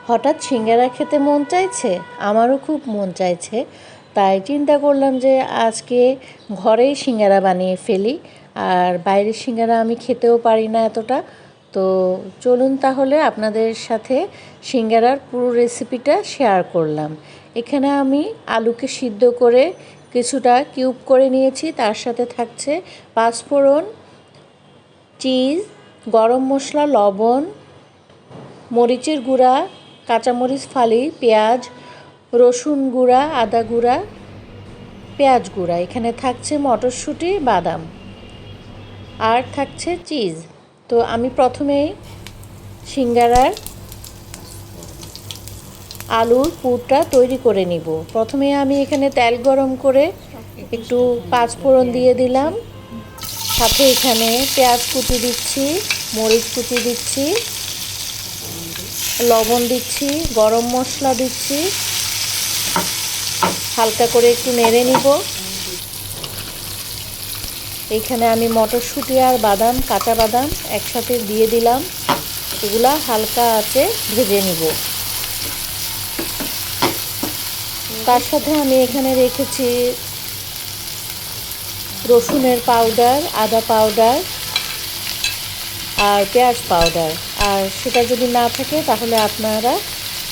হঠাৎ সিঙ্গারা খেতে মন চাইছে, আমারও খুব মন চাইছে। তাই চিন্তা করলাম যে আজকে ঘরেই সিঙ্গারা বানিয়ে ফেলি। আর বাইরের সিঙ্গারা আমি খেতেও পারি না এতটা। তো চলুন তাহলে আপনাদের সাথে সিঙ্গারার পুরো রেসিপিটা শেয়ার করলাম। এখানে আমি আলুকে সিদ্ধ করে কিছুটা কিউব করে নিয়েছি, তার সাথে থাকছে পাঁচফোড়ন, চিজ, গরম মশলা, লবণ, মরিচের গুঁড়া, কাঁচামরিচ ফালি, পেঁয়াজ, রসুন গুঁড়া, আদা গুঁড়া, পেঁয়াজ গুঁড়া। এখানে থাকছে মটরশুঁটি, বাদাম, আর থাকছে চিজ। তো আমি প্রথমেই সিঙ্গারার আলুর পুরটা তৈরি করে নিব। প্রথমে আমি এখানে তেল গরম করে একটু পাঁচফোড়ন দিয়ে দিলাম, সাথে এখানে পেঁয়াজ কুচি দিচ্ছি, মরিচ কুচি দিচ্ছি, লবণ দিচ্ছি, গরম মশলা দিচ্ছি, হালকা করে একটু নেড়ে নিব। এইখানে আমি মটরশুঁটি আর বাদাম, কাঁচা বাদাম একসাথে দিয়ে দিলাম, এগুলা হালকা আঁচে ভেজে নিব। তার সাথে আমি এখানে রেখেছি রসুনের পাউডার, আদা পাউডার আর পেঁয়াজ পাউডার। আর সেটা যদি না থাকে তাহলে আপনারা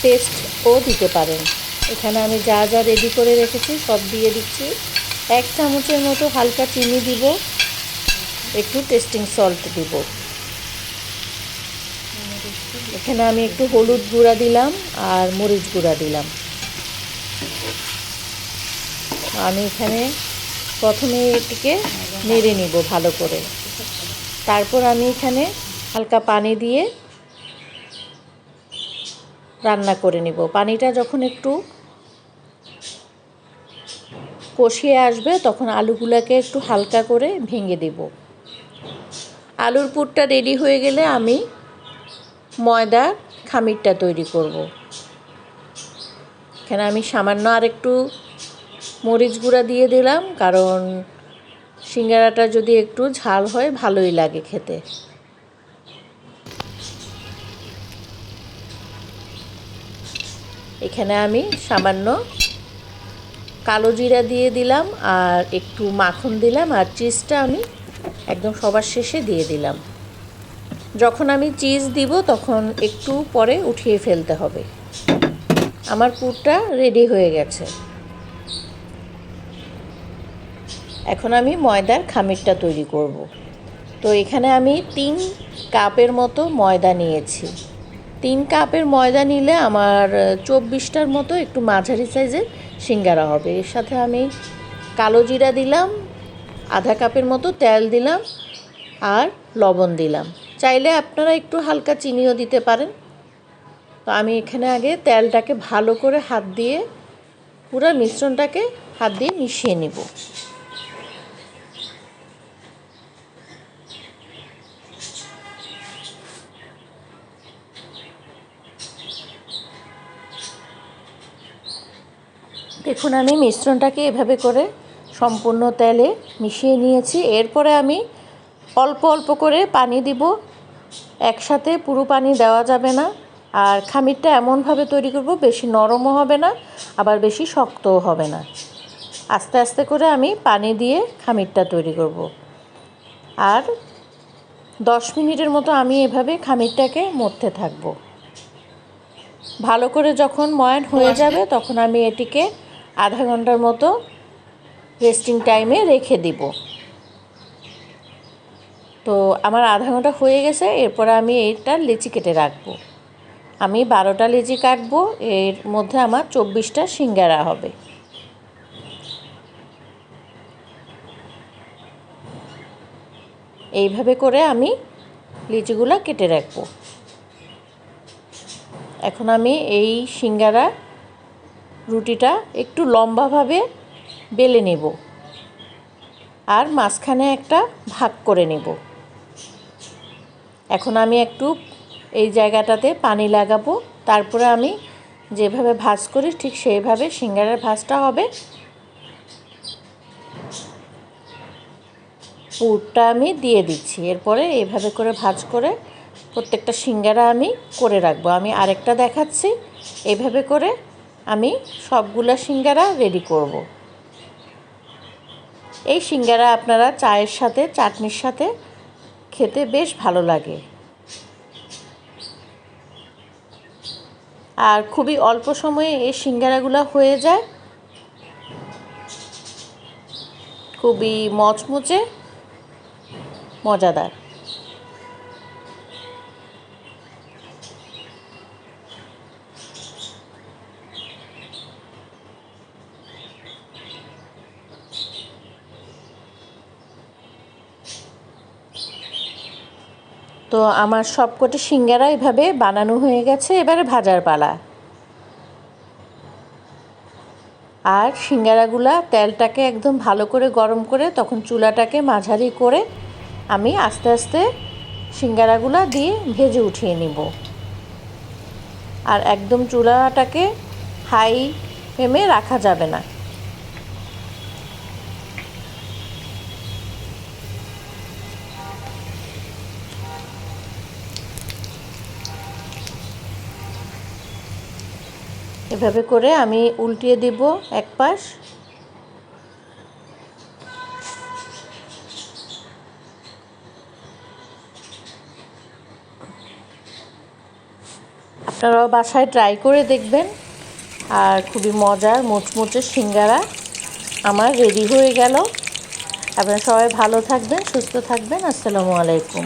পেস্টও দিতে পারেন। এখানে আমি যা যা রেডি করে রেখেছি সব দিয়ে দিচ্ছি। 1 চামচের মতো হালকা চিনি দিব, একটু টেস্টিং সল্ট দিব। এখানে আমি একটু হলুদ গুঁড়া দিলাম আর মরিচ গুঁড়া দিলাম। আমি এখানে প্রথমে এটিকে নেড়ে নিব ভালো করে। তারপর আমি এখানে হালকা পানি দিয়ে রান্না করে নিব। পানিটা যখন একটু কষিয়ে আসবে তখন আলুগুলোকে একটু হালকা করে ভেঙে দেব। আলুর পুরটা রেডি হয়ে গেলে আমি ময়দা খামিরটা তৈরি করব। এখানে আমি সামান্য আর একটু মরিচ গুঁড়া দিয়ে দিলাম, কারণ সিঙ্গারাটা যদি একটু ঝাল হয় ভালোই লাগে খেতে। এখানে আমি সামান্য কালো জিরা দিয়ে দিলাম আর একটু মাখন দিলাম, আর চিজটা আমি একদম সবার শেষে দিয়ে দিলাম। যখন আমি চিজ দিব তখন একটু পরে উঠিয়ে ফেলতে হবে। আমার পুরটা রেডি হয়ে গেছে। এখন আমি ময়দার খামিরটা তৈরি করব। তো এখানে আমি 3 কাপের মতো ময়দা নিয়েছি। 3 কাপের ময়দা নিলে আমার 24টার মতো একটু মাঝারি সাইজের সিঙ্গারা হবে। এর সাথে আমি কালো জিরা দিলাম, আধা কাপের মতো তেল দিলাম আর লবণ দিলাম। চাইলে আপনারা একটু হালকা চিনিও দিতে পারেন। তো আমি এখানে আগে তেলটাকে ভালো করে হাত দিয়ে পুরো মিশ্রণটাকে হাত দিয়ে মিশিয়ে নিব। দেখুন আমি মিশ্রণটাকে এভাবে করে সম্পূর্ণ তেলে মিশিয়ে নিয়েছি। এরপরে আমি অল্প অল্প করে পানি দিব, একসাথে পুরো পানি দেওয়া যাবে না। আর খামিরটা এমনভাবে তৈরি করব, বেশি নরমও হবে না আবার বেশি শক্তও হবে না। আস্তে আস্তে করে আমি পানি দিয়ে খামিরটা তৈরি করব। আর 10 মিনিটের মতো আমি এভাবে খামিরটাকে মথতে থাকব। ভালো করে যখন ময়ান হয়ে যাবে তখন আমি এটিকে আধা ঘন্টার মতো রেস্টিং টাইমে রেখে দিব। তো আমার আধা ঘন্টা হয়ে গেছে। এরপরে আমি এইটা লেচি কেটে রাখবো। আমি 12টা লেচি কাটবো, এর মধ্যে আমার 24টা সিঙ্গারা হবে। এইভাবে করে আমি লিচিগুলো কেটে রাখবো। এখন আমি এই সিঙ্গারা রুটিটা একটু লম্বাভাবে বেলে নেব আর মাঝখানে একটা ভাগ করে নেব। এখন আমি একটু এই জায়গাটাতে পানি লাগাবো, তারপরে আমি যেভাবে ভাঁজ করি ঠিক সেইভাবে সিঙ্গারার ভাঁজটা হবে। পুরটা আমি দিয়ে দিচ্ছি, এরপরে এইভাবে করে ভাঁজ করে প্রত্যেকটা সিঙ্গারা আমি করে রাখবো। আমি আরেকটা দেখাচ্ছি। এইভাবে করে আমি সবগুলা সিঙ্গারা রেডি করব। এই সিঙ্গারা আপনারা চায়ের সাথে, চাটনির সাথে খেতে বেশ ভালো লাগে। আর খুবই অল্প সময়ে এই সিঙ্গারাগুলো হয়ে যায়, খুবই মচমচে, মজাদার। তো আমার সবকটি সিঙ্গারা এভাবে বানানো হয়ে গেছে, এবারে ভাজার পালা। আর সিঙ্গারাগুলা তেলটাকে একদম ভালো করে গরম করে তখন চুলাটাকে মাঝারি করে আমি আস্তে আস্তে সিঙ্গারাগুলা দিয়ে ভেজে উঠিয়ে নিব। আর একদম চুলাটাকে হাই ফ্লেমে রাখা যাবে না। এভাবে করে আমি উল্টিয়ে দিব এক পাশ। আপনারাও বাসায় ট্রাই করে দেখবেন। আর খুবই মজার মুচমুচে সিঙ্গারা আমার রেডি হয়ে গেল। আপনারা সবাই ভালো থাকবেন, সুস্থ থাকবেন। আসসালামু আলাইকুম।